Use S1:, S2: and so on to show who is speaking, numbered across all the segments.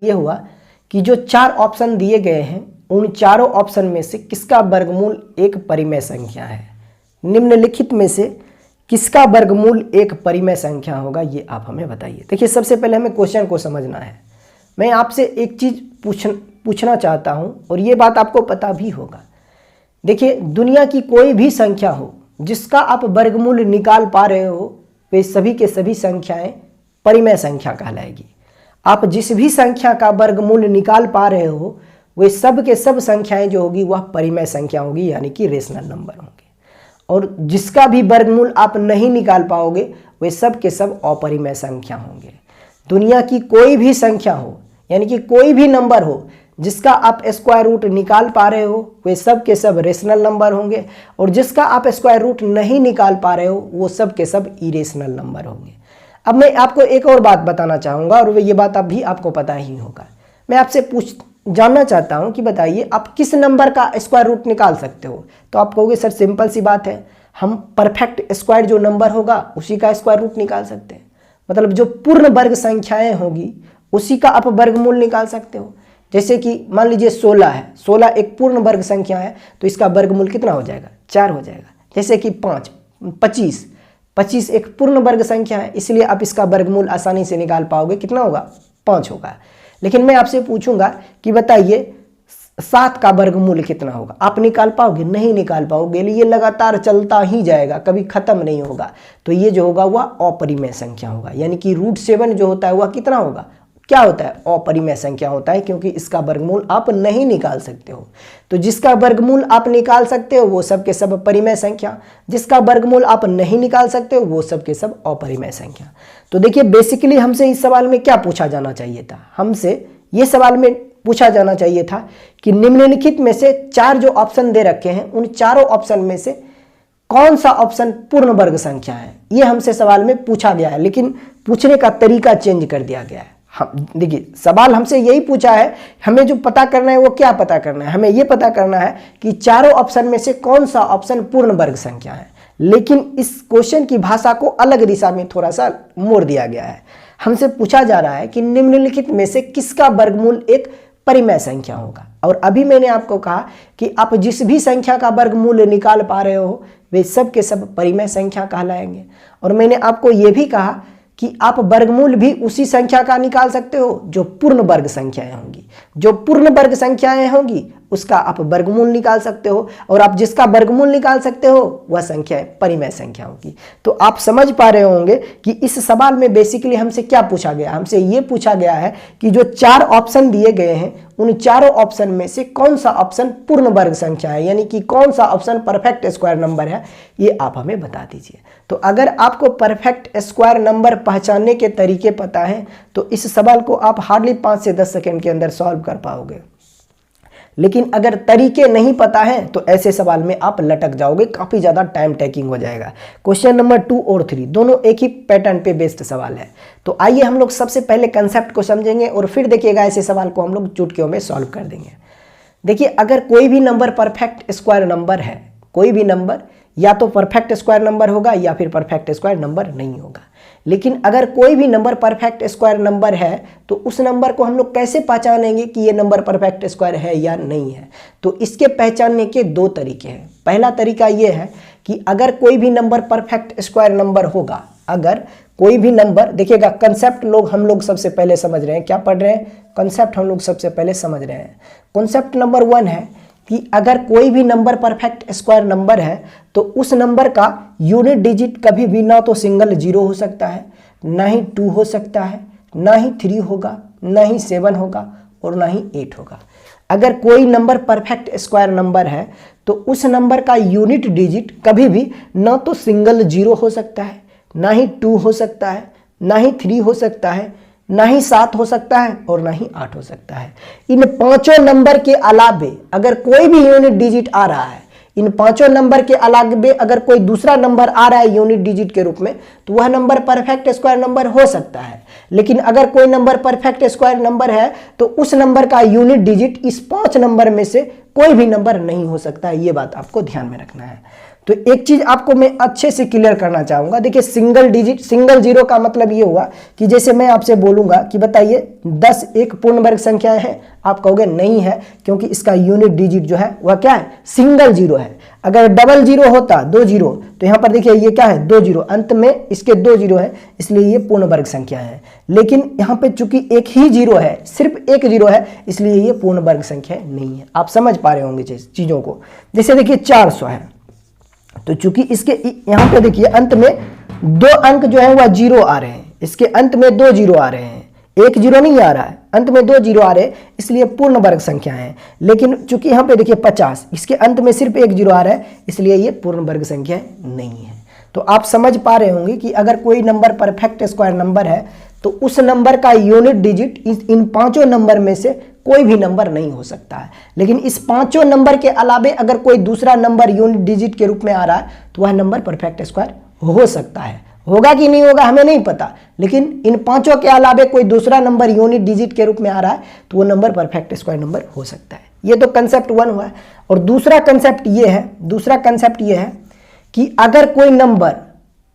S1: ये हुआ कि जो 4 ऑप्शन दिए गए हैं उन चारों ऑप्शन में से किसका वर्गमूल एक परिमेय संख्या है। निम्नलिखित में से किसका वर्गमूल एक परिमेय संख्या होगा, ये आप हमें बताइए। देखिए सबसे पहले हमें क्वेश्चन को समझना है। मैं आपसे एक चीज़ पूछना चाहता हूँ और ये बात आपको पता भी होगा। देखिए दुनिया की कोई भी संख्या हो जिसका आप वर्गमूल निकाल पा रहे हो वे सभी के सभी संख्याएं परिमेय संख्या कहलाएगी। आप जिस भी संख्या का वर्गमूल निकाल पा रहे हो वे सब के सब संख्याएं जो होगी वह परिमेय संख्या होगी, यानी कि रेशनल नंबर होंगे। और जिसका भी वर्गमूल आप नहीं निकाल पाओगे वे सब के सब अपरिमेय संख्या होंगे। दुनिया की कोई भी संख्या हो, यानी कि कोई भी नंबर हो जिसका आप स्क्वायर रूट निकाल पा रहे हो वे सब के सब रेशनल नंबर होंगे, और जिसका आप स्क्वायर रूट नहीं निकाल पा रहे हो वो सब के सब इरेशनल नंबर होंगे। अब मैं आपको एक और बात बताना चाहूँगा और ये बात अब भी आपको पता ही होगा। मैं आपसे जानना चाहता हूँ कि बताइए आप किस नंबर का स्क्वायर रूट निकाल सकते हो। तो आप कहोगे सर सिंपल सी बात है, हम परफेक्ट स्क्वायर जो नंबर होगा उसी का स्क्वायर रूट निकाल सकते हैं। मतलब जो पूर्ण वर्ग संख्याएं होगी उसी का आप वर्गमूल निकाल सकते हो। जैसे कि मान लीजिए 16 है, 16 एक पूर्ण वर्ग संख्या है तो इसका वर्गमूल कितना हो जाएगा, 4 हो जाएगा। जैसे कि 25 एक पूर्ण वर्ग संख्या है, इसलिए आप इसका वर्गमूल आसानी से निकाल पाओगे, कितना होगा, 5 होगा। लेकिन मैं आपसे पूछूंगा कि बताइए 7 का वर्गमूल कितना होगा, आप निकाल पाओगे, नहीं निकाल पाओगे। ये लगातार चलता ही जाएगा, कभी खत्म नहीं होगा। तो ये जो होगा वह अपरिमेय संख्या होगा, यानी कि √7 जो होता है वह कितना होगा, क्या होता है, अपरिमेय संख्या होता है, क्योंकि इसका वर्गमूल आप नहीं निकाल सकते हो। तो जिसका वर्गमूल आप निकाल सकते हो वो सब के सब परिमेय संख्या, जिसका वर्गमूल आप नहीं निकाल सकते हो वो सब के सब अपरिमेय संख्या। तो देखिए बेसिकली हमसे इस सवाल में क्या पूछा जाना चाहिए था, हमसे ये सवाल में पूछा जाना चाहिए था कि निम्नलिखित में से 4 जो ऑप्शन दे रखे हैं उन चारों ऑप्शन में से कौन सा ऑप्शन पूर्ण वर्ग संख्या है। ये हमसे सवाल में पूछा गया है, लेकिन पूछने का तरीका चेंज कर दिया गया है। हम देखिए सवाल हमसे यही पूछा है, हमें जो पता करना है वो क्या पता करना है, हमें ये पता करना है कि चारों ऑप्शन में से कौन सा ऑप्शन पूर्ण वर्ग संख्या है। लेकिन इस क्वेश्चन की भाषा को अलग दिशा में थोड़ा सा मोड़ दिया गया है। हमसे पूछा जा रहा है कि निम्नलिखित में से किसका वर्गमूल एक परिमेय संख्या होगा। और अभी मैंने आपको कहा कि आप जिस भी संख्या का वर्गमूल निकाल पा रहे हो वे सब के सब परिमेय संख्या कहलाएंगे। और मैंने आपको ये भी कहा कि आप वर्गमूल भी उसी संख्या का निकाल सकते हो जो पूर्ण वर्ग संख्याएं होंगी। जो पूर्ण वर्ग संख्याएं होंगी उसका आप वर्गमूल निकाल सकते हो, और आप जिसका वर्गमूल निकाल सकते हो वह संख्याएं परिमेय संख्या होगी। तो आप समझ पा रहे होंगे कि इस सवाल में बेसिकली हमसे क्या पूछा गया, हमसे ये पूछा गया है कि जो 4 ऑप्शन दिए गए हैं उन चारों ऑप्शन में से कौन सा ऑप्शन पूर्ण वर्ग संख्या है, यानी कि कौन सा ऑप्शन परफेक्ट स्क्वायर नंबर है, ये आप हमें बता दीजिए। तो अगर आपको परफेक्ट स्क्वायर नंबर पहचानने के तरीके पता है तो इस सवाल को आप हार्डली 5 से 10 सेकेंड के अंदर सॉल्व कर पाओगे। लेकिन अगर तरीके नहीं पता है तो ऐसे सवाल में आप लटक जाओगे, काफ़ी ज़्यादा टाइम टेकिंग हो जाएगा। क्वेश्चन नंबर 2 और 3 दोनों एक ही पैटर्न पे बेस्ड सवाल है। तो आइए हम लोग सबसे पहले कंसेप्ट को समझेंगे और फिर देखिएगा ऐसे सवाल को हम लोग चुटकियों में सॉल्व कर देंगे। देखिए अगर कोई भी नंबर परफेक्ट स्क्वायर नंबर है, कोई भी नंबर या तो परफेक्ट स्क्वायर नंबर होगा या फिर परफेक्ट स्क्वायर नंबर नहीं होगा। लेकिन अगर कोई भी नंबर परफेक्ट स्क्वायर नंबर है तो उस नंबर को हम लोग कैसे पहचानेंगे कि ये नंबर परफेक्ट स्क्वायर है या नहीं है। तो इसके पहचानने के 2 तरीके हैं। पहला तरीका ये है कि अगर कोई भी नंबर परफेक्ट स्क्वायर नंबर होगा, अगर कोई भी नंबर, देखिएगा कंसेप्ट हम लोग सबसे पहले समझ रहे हैं, क्या पढ़ रहे हैं, कंसेप्ट हम लोग सबसे पहले समझ रहे हैं। कॉन्सेप्ट नंबर 1 है कि अगर कोई भी नंबर परफेक्ट स्क्वायर नंबर है तो उस नंबर का यूनिट डिजिट कभी भी ना तो सिंगल 0 हो सकता है, ना ही 2 हो सकता है, ना ही 3 होगा, ना ही 7 होगा और ना ही 8 होगा। अगर कोई नंबर परफेक्ट स्क्वायर नंबर है तो उस नंबर का यूनिट डिजिट कभी भी ना तो सिंगल 0 हो सकता है, ना ही 2 हो सकता है, ना ही 3 हो सकता है, ना ही 7 हो सकता है और ना ही 8 हो सकता है। इन 5 नंबर के अलावे अगर कोई भी यूनिट डिजिट आ रहा है, इन 5 नंबर के अलावे अगर कोई दूसरा नंबर आ रहा है यूनिट डिजिट के रूप में तो वह नंबर परफेक्ट स्क्वायर नंबर हो सकता है। लेकिन अगर कोई नंबर परफेक्ट स्क्वायर नंबर है तो उस नंबर का यूनिट डिजिट इस 5 नंबर में से कोई भी नंबर नहीं हो सकता है। ये बात आपको ध्यान में रखना है। तो एक चीज आपको मैं अच्छे से क्लियर करना चाहूंगा। देखिए सिंगल डिजिट, सिंगल जीरो का मतलब ये हुआ कि जैसे मैं आपसे बोलूंगा कि बताइए 10 एक पूर्ण वर्ग संख्या है, आप कहोगे नहीं है, क्योंकि इसका यूनिट डिजिट जो है वह क्या है, सिंगल जीरो है। अगर डबल जीरो होता, 2 जीरो, तो यहां पर देखिए ये क्या है, 2 जीरो, अंत में इसके 2 जीरो है, इसलिए ये पूर्ण वर्ग संख्या है। लेकिन यहां पे चूंकि एक ही जीरो है, सिर्फ एक जीरो है, इसलिए ये पूर्ण वर्ग संख्या नहीं है। आप समझ पा रहे होंगे चीजों को। जैसे देखिए 400 है, तो चूंकि इसके यहां पे देखिए अंत में 2 अंक जो है वह जीरो आ रहे हैं, इसके अंत में 2 जीरो आ रहे हैं, एक जीरो नहीं आ रहा है, अंत में 2 जीरो आ रहे हैं, इसलिए पूर्ण वर्ग संख्या है। लेकिन चूंकि यहां पे देखिए 50, इसके अंत में सिर्फ एक जीरो आ रहा है, इसलिए ये पूर्ण वर्ग संख्या नहीं है। तो आप समझ पा रहे होंगे कि अगर कोई नंबर परफेक्ट स्क्वायर नंबर है तो उस नंबर का यूनिट डिजिट इन 5 नंबर में से कोई भी नंबर नहीं हो सकता है। लेकिन इस 5 नंबर के अलावे अगर कोई दूसरा नंबर यूनिट डिजिट के रूप में आ रहा है तो वह नंबर परफेक्ट स्क्वायर हो सकता है। होगा कि नहीं होगा हमें नहीं पता, लेकिन इन 5 के अलावे कोई दूसरा नंबर यूनिट डिजिट के रूप में आ रहा है तो वो नंबर परफेक्ट स्क्वायर नंबर हो सकता है। ये तो कंसेप्ट 1 हुआ है। और दूसरा कंसेप्ट ये है कि अगर कोई नंबर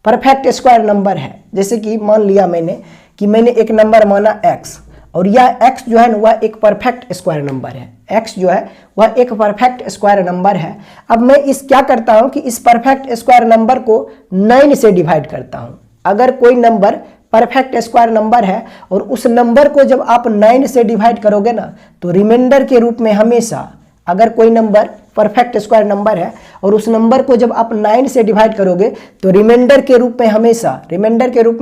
S1: परफेक्ट स्क्वायर नंबर है, जैसे कि मान लिया मैंने एक नंबर माना x, और यह x जो है ना वह एक परफेक्ट स्क्वायर नंबर है, x जो है वह एक परफेक्ट स्क्वायर नंबर है। अब मैं क्या करता हूं कि इस परफेक्ट स्क्वायर नंबर को 9 से डिवाइड करता हूं। अगर कोई नंबर परफेक्ट स्क्वायर नंबर है और उस नंबर को जब आप 9 से डिवाइड करोगे ना, तो रिमाइंडर के रूप में हमेशा, अगर कोई नंबर परफेक्ट स्क्वायर नंबर है और उस नंबर को जब आप 9 से डिवाइड करोगे तो रिमाइंडर के रूप में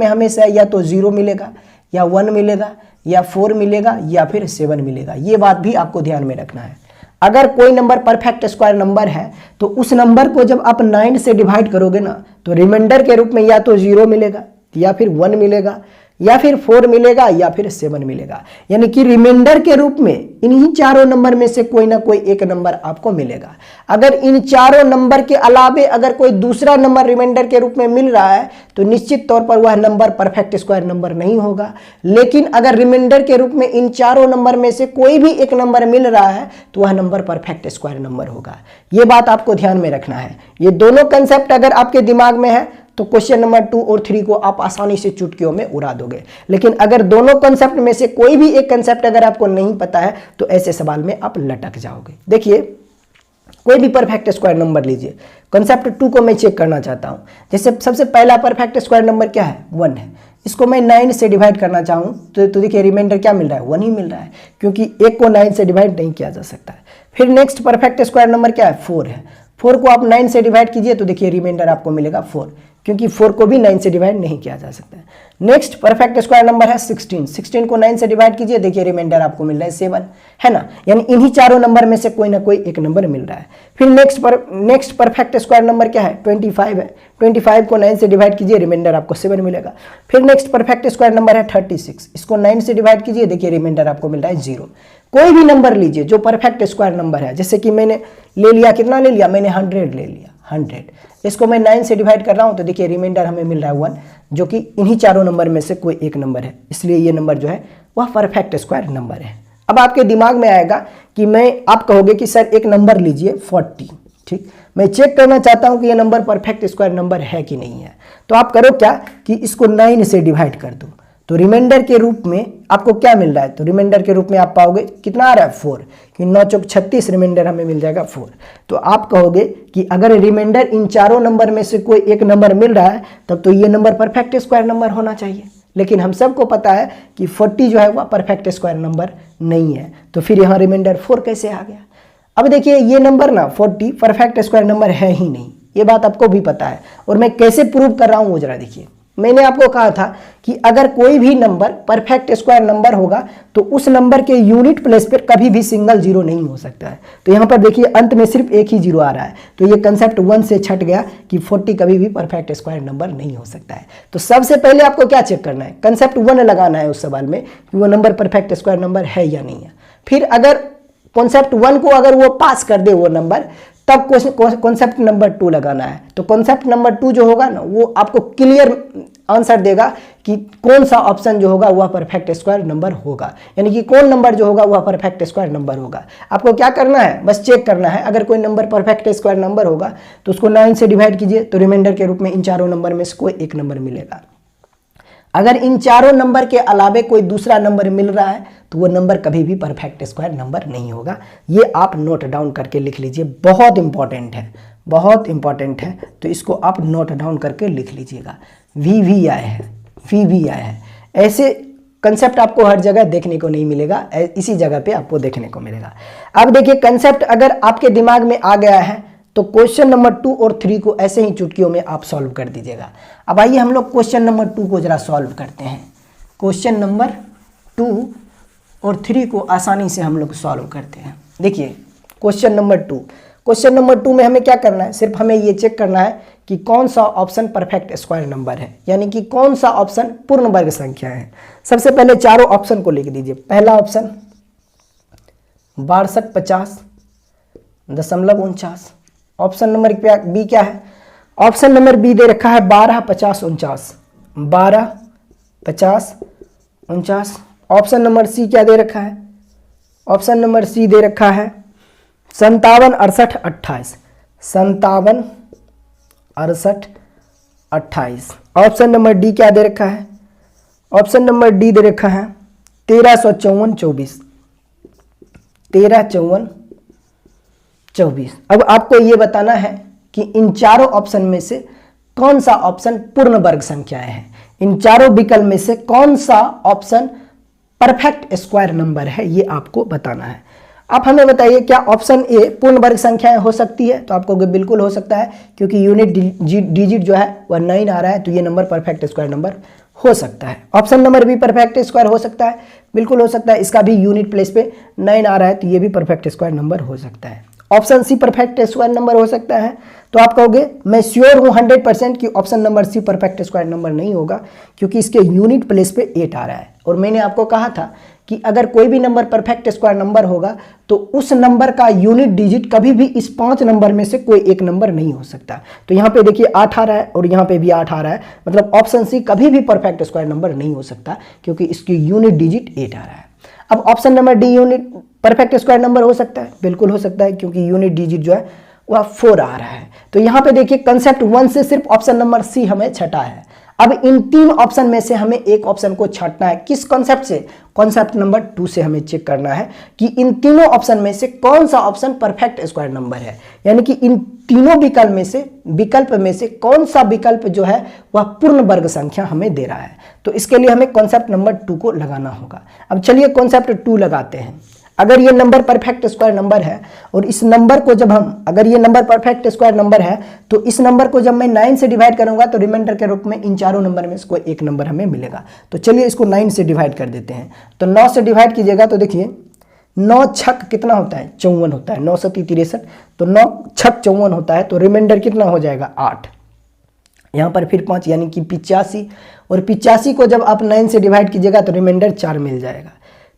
S1: हमेशा या तो 0 मिलेगा, या 1 मिलेगा, या 4 मिलेगा, या फिर 7 मिलेगा। ये बात भी आपको ध्यान में रखना है। अगर कोई नंबर परफेक्ट स्क्वायर नंबर है तो उस नंबर को जब आप 9 से डिवाइड करोगे ना, तो रिमाइंडर के रूप में या तो 0 मिलेगा, या फिर 1 मिलेगा, या फिर 4 मिलेगा, या फिर 7 मिलेगा। यानी कि रिमाइंडर के रूप में इन्हीं चारों नंबर में से कोई ना कोई एक नंबर आपको मिलेगा। अगर इन चारों नंबर के अलावे अगर कोई दूसरा नंबर रिमाइंडर के रूप में मिल रहा है तो निश्चित तौर पर वह नंबर परफेक्ट स्क्वायर नंबर नहीं होगा। लेकिन अगर रिमाइंडर के रूप में इन चारों नंबर में से कोई भी एक नंबर मिल रहा है तो वह नंबर परफेक्ट स्क्वायर नंबर होगा। यह बात आपको ध्यान में रखना है। ये दोनों कंसेप्ट अगर आपके दिमाग में है तो क्वेश्चन नंबर 2 और 3 को आप आसानी से चुटकियों में उड़ा दोगे। लेकिन अगर दोनों कंसेप्ट में से कोई भी एक कंसेप्ट अगर आपको नहीं पता है तो ऐसे सवाल में आप लटक जाओगे। देखिए कोई भी परफेक्ट स्क्वायर नंबर लीजिए, कंसेप्ट 2 को मैं चेक करना चाहता हूं। जैसे सबसे पहला परफेक्ट स्क्वायर नंबर क्या है, 1 है। इसको मैं 9 से डिवाइड करना चाहूं तो देखिए रिमाइंडर क्या मिल रहा है, 1 ही मिल रहा है, क्योंकि एक को 9 से डिवाइड नहीं किया जा सकता है। फिर नेक्स्ट परफेक्ट स्क्वायर नंबर क्या है, 4 है। 4 को आप 9 से डिवाइड कीजिए तो देखिए रिमाइंडर आपको मिलेगा 4, क्योंकि 4 को भी 9 से डिवाइड नहीं किया जा सकता है। नेक्स्ट परफेक्ट स्क्वायर नंबर है 16। 16 को 9 से डिवाइड कीजिए, देखिए रिमाइंडर आपको मिल रहा है 7, है ना। यानी इन्हीं चारों नंबर में से कोई ना कोई एक नंबर मिल रहा है। फिर नेक्स्ट परफेक्ट स्क्वायर नंबर क्या है, 25 है। 25 को 9 से डिवाइड कीजिए, रिमाइंडर आपको 7 मिलेगा। फिर नेक्स्ट परफेक्ट स्क्वायर नंबर है 36। इसको 9 से डिवाइड कीजिए, देखिए रिमाइंडर आपको मिल रहा है 0। कोई भी नंबर लीजिए जो परफेक्ट स्क्वायर नंबर है, जैसे कि मैंने ले लिया, कितना ले लिया मैंने, 100 ले लिया, 100। इसको मैं 9 से डिवाइड कर रहा हूं तो देखिए रिमाइंडर हमें मिल रहा है 1, जो कि इन्हीं चारों नंबर में से कोई एक नंबर है, इसलिए ये नंबर जो है वह परफेक्ट स्क्वायर नंबर है। अब आपके दिमाग में आएगा कि आप कहोगे कि सर एक नंबर लीजिए 40, ठीक, मैं चेक करना चाहता हूं कि ये नंबर परफेक्ट स्क्वायर नंबर है कि नहीं है। तो आप करो क्या कि इसको 9 से डिवाइड कर दो, तो रिमाइंडर के रूप में आपको क्या मिल रहा है, तो रिमाइंडर के रूप में आप पाओगे कितना आ रहा है, 4, कि 9 चौक 36, रिमाइंडर हमें मिल जाएगा 4। तो आप कहोगे कि अगर रिमाइंडर इन चारों नंबर में से कोई एक नंबर मिल रहा है तब तो ये नंबर परफेक्ट स्क्वायर नंबर होना चाहिए। लेकिन हम सबको पता है कि 40 जो है वह परफेक्ट स्क्वायर नंबर नहीं है, तो फिर यहाँ रिमाइंडर 4 कैसे आ गया। अब देखिए ये नंबर ना 40 परफेक्ट स्क्वायर नंबर है ही नहीं, ये बात आपको भी पता है। और मैं कैसे प्रूव कर रहा हूँ वो जरा देखिए। मैंने आपको कहा था कि अगर कोई भी नंबर परफेक्ट स्क्वायर नंबर होगा तो उस नंबर के यूनिट प्लेस पर कभी भी सिंगल जीरो नहीं हो सकता है। तो यहाँ पर देखिए अंत में सिर्फ एक ही जीरो आ रहा है, तो ये कंसेप्ट 1 से छट गया कि 40 कभी भी परफेक्ट स्क्वायर नंबर नहीं हो सकता है। तो सबसे पहले आपको क्या चेक करना है, कंसेप्ट 1 लगाना है उस सवाल में कि वो नंबर परफेक्ट स्क्वायर नंबर है या नहीं है। फिर अगर कॉन्सेप्ट 1 को अगर वो पास कर दे वो नंबर, तब कॉन्सेप्ट नंबर 2 लगाना है। तो कॉन्सेप्ट नंबर 2 जो होगा ना वो आपको क्लियर आंसर देगा कि कौन सा ऑप्शन जो होगा वह परफेक्ट स्क्वायर नंबर होगा, यानी कि कौन नंबर जो होगा वह परफेक्ट स्क्वायर नंबर होगा। आपको क्या करना है, बस चेक करना है, अगर कोई नंबर परफेक्ट स्क्वायर नंबर होगा तो उसको 9 से डिवाइड कीजिए, तो रिमाइंडर के रूप में इन चारों नंबर में से कोई एक नंबर मिलेगा। अगर इन चारों नंबर के अलावे कोई दूसरा नंबर मिल रहा है तो वो नंबर कभी भी परफेक्ट स्क्वायर नंबर नहीं होगा। ये आप नोट डाउन करके लिख लीजिए, बहुत इंपॉर्टेंट है, बहुत इंपॉर्टेंट है, तो इसको आप नोट डाउन करके लिख लीजिएगा। वी आया है, वी आया है। ऐसे कंसेप्ट आपको हर जगह देखने को नहीं मिलेगा, इसी जगह पे आपको देखने को मिलेगा। अब देखिए कंसेप्ट अगर आपके दिमाग में आ गया है तो क्वेश्चन नंबर 2 और 3 को ऐसे ही चुटकियों में आप सॉल्व कर दीजिएगा। अब आइए हम लोग क्वेश्चन नंबर 2 को जरा सॉल्व करते हैं। क्वेश्चन नंबर 2 और 3 को आसानी से हम लोग सॉल्व करते हैं। देखिए क्वेश्चन नंबर 2 में हमें क्या करना है, सिर्फ हमें ये चेक करना है कि कौन सा ऑप्शन परफेक्ट स्क्वायर नंबर है, यानी कि कौन सा ऑप्शन पूर्ण वर्ग संख्या है। सबसे पहले चारों ऑप्शन को लिख दीजिए। पहला ऑप्शन 62.50.49। ऑप्शन नंबर बी क्या है, ऑप्शन नंबर बी दे रखा है 12.50.49, 12.50.49। ऑप्शन नंबर सी क्या दे रखा है, ऑप्शन नंबर सी दे रखा है 57.68.28, 57.68.28। ऑप्शन नंबर डी क्या दे रखा है, ऑप्शन नंबर डी दे रखा है 1354.24, 1354.24। अब आपको ये बताना है कि इन चारों ऑप्शन में से कौन सा ऑप्शन पूर्ण वर्ग संख्याएं हैं, इन चारों विकल्प में से कौन सा ऑप्शन परफेक्ट स्क्वायर नंबर है, ये आपको बताना है। आप हमें बताइए क्या ऑप्शन ए पूर्ण वर्ग संख्याएं हो सकती है, तो आपको बिल्कुल हो सकता है, क्योंकि यूनिट डिजिट जो है वह 9 आ रहा है, तो ये नंबर परफेक्ट स्क्वायर नंबर हो सकता है। Option number be perfect square हो सकता है, बिल्कुल हो सकता है, इसका भी यूनिट प्लेस पे 9 आ रहा है, तो ये भी परफेक्ट स्क्वायर नंबर हो सकता है। Option C perfect square number हो सकता है, तो आप कहोगे मैं श्योर हूं 100% कि option number C perfect square number नहीं होगा, क्योंकि इसके यूनिट प्लेस पे 8 आ रहा है। और मैंने आपको कहा था कि अगर कोई भी नंबर परफेक्ट स्क्वायर नंबर होगा तो उस नंबर का यूनिट डिजिट कभी भी इस 5 नंबर में से कोई एक नंबर नहीं हो सकता। तो यहाँ पे देखिए 8 आ रहा है और यहाँ पे भी 8 आ रहा है, मतलब ऑप्शन सी कभी भी परफेक्ट स्क्वायर नंबर नहीं हो सकता, क्योंकि इसकी यूनिट डिजिट 8 आ रहा है। अब option number D unit perfect square number हो सकता है, बिल्कुल हो सकता है, क्योंकि यूनिट डिजिट जो है वह 4 आ रहा है। तो यहाँ पे देखिए कंसेप्ट 1 से सिर्फ ऑप्शन नंबर सी हमें छटा है। अब इन 3 ऑप्शन में से हमें एक ऑप्शन को छांटना है, किस कॉन्सेप्ट से, कॉन्सेप्ट नंबर 2 से हमें चेक करना है कि इन तीनों ऑप्शन में से कौन सा ऑप्शन परफेक्ट स्क्वायर नंबर है, यानी कि इन तीनों विकल्प में से कौन सा विकल्प जो है वह पूर्ण वर्ग संख्या हमें दे रहा है। तो इसके लिए हमें कॉन्सेप्ट नंबर 2 को लगाना होगा। अब चलिए कॉन्सेप्ट 2 लगाते हैं। अगर ये नंबर परफेक्ट स्क्वायर नंबर है और इस नंबर को जब हम, अगर ये नंबर परफेक्ट स्क्वायर नंबर है तो इस नंबर को जब मैं 9 से डिवाइड करूंगा तो रिमाइंडर के रूप में इन चारों नंबर में से कोई एक नंबर हमें मिलेगा। तो चलिए इसको 9 से डिवाइड कर देते हैं। तो 9 से डिवाइड कीजिएगा तो देखिए 9 छक कितना होता है, 54 होता है, 9 सती 63, तो 9 छक 54 होता है, तो रिमाइंडर कितना हो जाएगा 8। यहाँ पर फिर 5 यानी कि 85, और 85 को जब आप 9 से डिवाइड कीजिएगा तो रिमाइंडर 4 मिल जाएगा।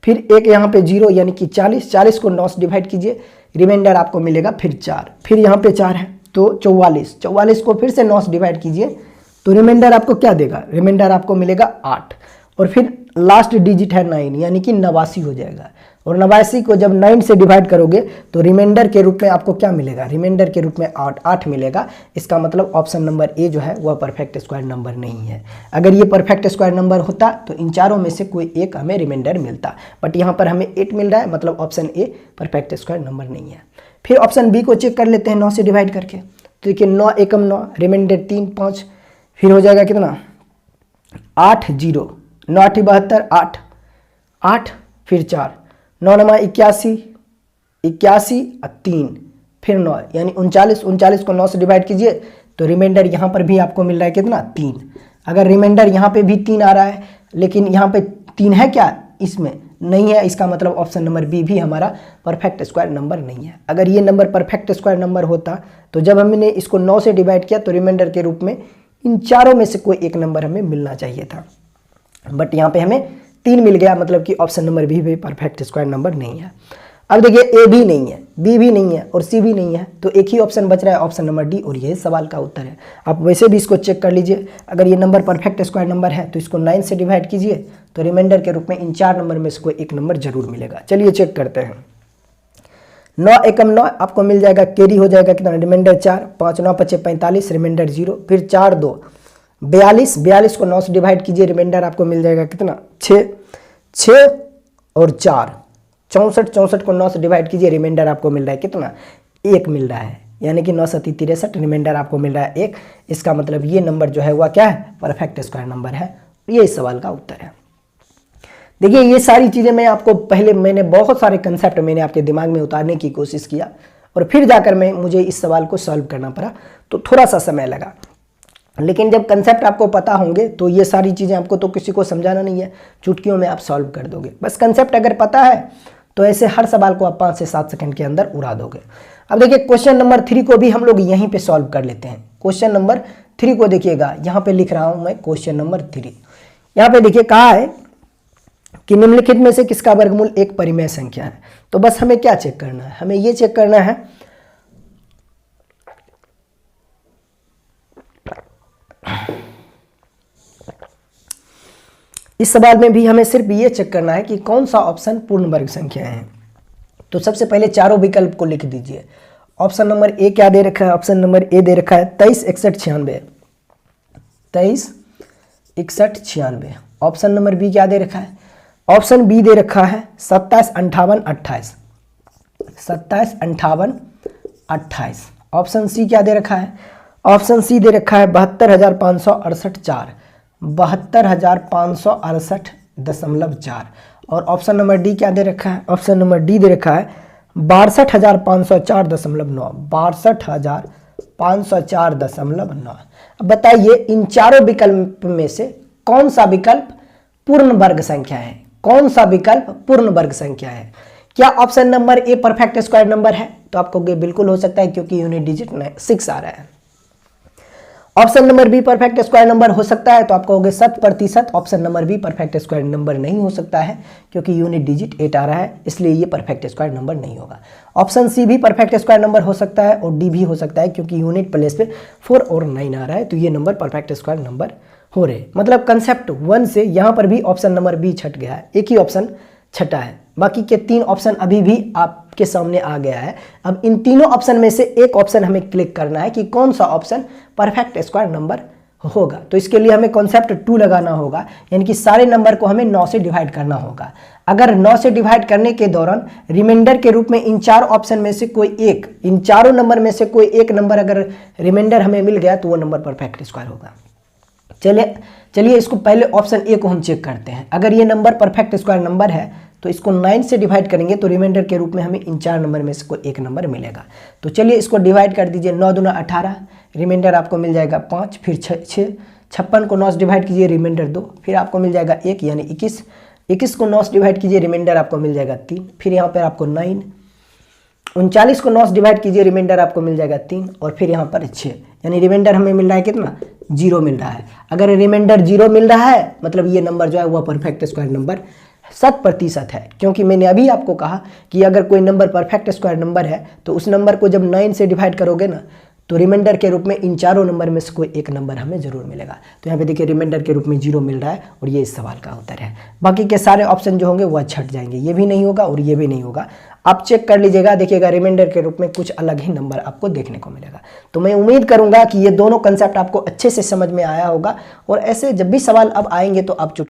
S1: फिर एक यहाँ पे 0 यानी कि 40, 40 को 9 से डिवाइड कीजिए, रिमाइंडर आपको मिलेगा फिर 4, फिर यहाँ पे 4 है तो 44, 44 को फिर से 9 से डिवाइड कीजिए तो रिमाइंडर आपको क्या देगा, रिमाइंडर आपको मिलेगा 8, और फिर लास्ट डिजिट है 9 यानी कि 89 हो जाएगा। और 89 को जब 9 से डिवाइड करोगे तो रिमाइंडर के रूप में आपको क्या मिलेगा, रिमाइंडर के रूप में 8 मिलेगा। इसका मतलब ऑप्शन नंबर ए जो है वह परफेक्ट स्क्वायर नंबर नहीं है। अगर ये परफेक्ट स्क्वायर नंबर होता तो इन चारों में से कोई एक हमें रिमाइंडर मिलता, बट यहाँ पर हमें 8 मिल रहा है, मतलब option a perfect square number नहीं है। फिर ऑप्शन बी को चेक कर लेते हैं 9 से डिवाइड करके। तो देखिए 9 एकम 9, रिमाइंडर 3 5, फिर हो जाएगा कितना 8 0, 9 8 72, 8 8 फिर 4, 9 9 81, 81 और 3 फिर 9 यानी 39, 39 को 9 से डिवाइड कीजिए तो रिमाइंडर यहाँ पर भी आपको मिल रहा है कितना 3। अगर रिमाइंडर यहाँ पे भी 3 आ रहा है लेकिन यहाँ पे 3 है क्या, इसमें नहीं है, इसका मतलब ऑप्शन नंबर बी भी हमारा परफेक्ट स्क्वायर नंबर नहीं है। अगर ये नंबर परफेक्ट स्क्वायर नंबर होता तो जब हमने इसको 9 से डिवाइड किया तो रिमाइंडर के रूप में इन चारों में से कोई एक नंबर हमें मिलना चाहिए था, बट यहाँ पे हमें 3 मिल गया, मतलब कि ऑप्शन नंबर बी भी परफेक्ट स्क्वायर नंबर नहीं है। अब देखिए ए भी नहीं है, बी भी नहीं है और सी भी नहीं है, तो एक ही ऑप्शन बच रहा है, ऑप्शन नंबर डी, और ये सवाल का उत्तर है। आप वैसे भी इसको चेक कर लीजिए, अगर ये नंबर परफेक्ट स्क्वायर नंबर है तो इसको 9 से डिवाइड कीजिए, तो रिमाइंडर के रूप में इन 4 नंबर में से कोई एक नंबर जरूर मिलेगा। चलिए चेक करते हैं। 9 एकम 9 आपको मिल जाएगा, कैरी हो जाएगा कितना, रिमाइंडर 4, 5 9 5 45, रिमाइंडर 0, फिर 4 2 42, 42 को 9 से डिवाइड कीजिए, रिमाइंडर आपको मिल जाएगा कितना, 6, 6 और 4 64, 64 को 9 से डिवाइड कीजिए, रिमाइंडर आपको मिल रहा है कितना, 1 मिल रहा है, यानी कि 9 7 63, रिमाइंडर आपको मिल रहा है 1। इसका मतलब ये नंबर जो है वह क्या है, परफेक्ट स्क्वायर नंबर है। ये इस सवाल का उत्तर है। देखिए ये सारी चीज़ें मैं आपको पहले, मैंने बहुत सारे कंसेप्ट मैंने आपके दिमाग में उतारने की कोशिश किया और फिर जाकर मुझे इस सवाल को सॉल्व करना पड़ा, तो थोड़ा सा समय लगा। लेकिन जब कंसेप्ट आपको पता होंगे तो ये सारी चीज़ें आपको तो किसी को समझाना नहीं है, चुटकियों में आप सॉल्व कर दोगे। बस कंसेप्ट अगर पता है तो ऐसे हर सवाल को आप 5 से 7 सेकंड के अंदर उड़ा दोगे। अब देखिए क्वेश्चन नंबर 3 को भी हम लोग यहीं पे सॉल्व कर लेते हैं। क्वेश्चन नंबर 3 को देखिएगा, यहाँ पे लिख रहा हूँ मैं क्वेश्चन नंबर 3। यहाँ पे देखिए कहा है कि निम्नलिखित में से किसका वर्गमूल एक परिमेय संख्या है। तो बस हमें क्या चेक करना है, हमें ये चेक करना है इस सवाल में भी हमें सिर्फ ये चेक करना है कि कौन सा ऑप्शन पूर्ण वर्ग संख्या है। तो सबसे पहले चारों विकल्प को लिख दीजिए। ऑप्शन नंबर ए क्या दे रखा है, ऑप्शन नंबर ए दे रखा है 23 61 96, 23 61 96। ऑप्शन नंबर बी क्या दे रखा है, ऑप्शन बी दे रखा है 27 58 28, 27 58 28। ऑप्शन सी क्या दे रखा है, ऑप्शन सी दे रखा है 72,568 4, 72,568.4। और ऑप्शन नंबर डी क्या दे रखा है, ऑप्शन नंबर डी दे रखा है 62,504.9, 62,504.9। अब बताइए इन चारों विकल्प में से कौन सा विकल्प पूर्ण वर्ग संख्या है, कौन सा विकल्प पूर्ण वर्ग संख्या है। क्या option number a perfect square number है, तो आपको बिल्कुल हो सकता है क्योंकि यूनिट डिजिट 6 आ रहा है। Option number be perfect square number हो सकता है, तो आप कहोगे 100%। Option number be perfect square number नहीं हो सकता है क्योंकि यूनिट डिजिट 8 आ रहा है, इसलिए ये परफेक्ट स्क्वायर नंबर नहीं होगा। ऑप्शन सी भी परफेक्ट स्क्वायर नंबर हो सकता है और डी भी हो सकता है क्योंकि यूनिट प्लेस पे 4 और 9 आ रहा है, तो ये नंबर परफेक्ट स्क्वायर नंबर हो रहे। मतलब कंसेप्ट 1 से यहाँ पर भी ऑप्शन नंबर बी छट गया है, एक ही ऑप्शन छटा है, बाकी के 3 ऑप्शन अभी भी आपके सामने आ गया है। अब इन तीनों ऑप्शन में से एक ऑप्शन हमें क्लिक करना है कि कौन सा ऑप्शन परफेक्ट स्क्वायर नंबर होगा। तो इसके लिए हमें कॉन्सेप्ट 2 लगाना होगा, यानी कि सारे नंबर को हमें 9 से डिवाइड करना होगा। अगर 9 से डिवाइड करने के दौरान रिमाइंडर के रूप में इन 4 ऑप्शन में से कोई एक, इन चारों नंबर में से कोई एक नंबर अगर रिमाइंडर हमें मिल गया तो वो नंबर परफेक्ट स्क्वायर होगा। चलिए इसको पहले ऑप्शन ए को हम चेक करते हैं। अगर ये नंबर परफेक्ट स्क्वायर नंबर है तो इसको 9 से डिवाइड करेंगे तो रिमाइंडर के रूप में हमें इन 4 नंबर में से कोई एक नंबर मिलेगा। तो चलिए इसको डिवाइड कर दीजिए, 9 दूना 18, रिमाइंडर आपको मिल जाएगा 5, फिर 6 56 को 9 से डिवाइड कीजिए, रिमाइंडर 2, फिर आपको मिल जाएगा 1 यानी 21, 21 को 9 से डिवाइड कीजिए, रिमाइंडर आपको मिल जाएगा 3, फिर यहाँ पर आपको 9, 39 को 9 से डिवाइड कीजिए, रिमाइंडर आपको मिल जाएगा 3, और फिर यहाँ पर 6, यानी रिमाइंडर हमें मिल रहा है कितना, 0 मिल रहा है। अगर रिमाइंडर 0 मिल रहा है मतलब ये नंबर जो है वह परफेक्ट स्क्वायर नंबर 100% है, क्योंकि मैंने अभी आपको कहा कि अगर कोई नंबर परफेक्ट स्क्वायर नंबर है तो उस नंबर को जब 9 से डिवाइड करोगे ना तो रिमाइंडर के रूप में इन चारों नंबर में से कोई एक नंबर हमें जरूर मिलेगा। तो यहाँ पे देखिए रिमाइंडर के रूप में 0 मिल रहा है और ये इस सवाल का उत्तर है। बाकी के सारे ऑप्शन जो होंगे वह छट जाएंगे, ये भी नहीं होगा और ये भी नहीं होगा। आप चेक कर लीजिएगा, देखिएगा रिमाइंडर के रूप में कुछ अलग ही नंबर आपको देखने को मिलेगा। तो मैं उम्मीद करूंगा कि ये दोनों कंसेप्ट आपको अच्छे से समझ में आया होगा और ऐसे जब भी सवाल अब आएंगे तो आप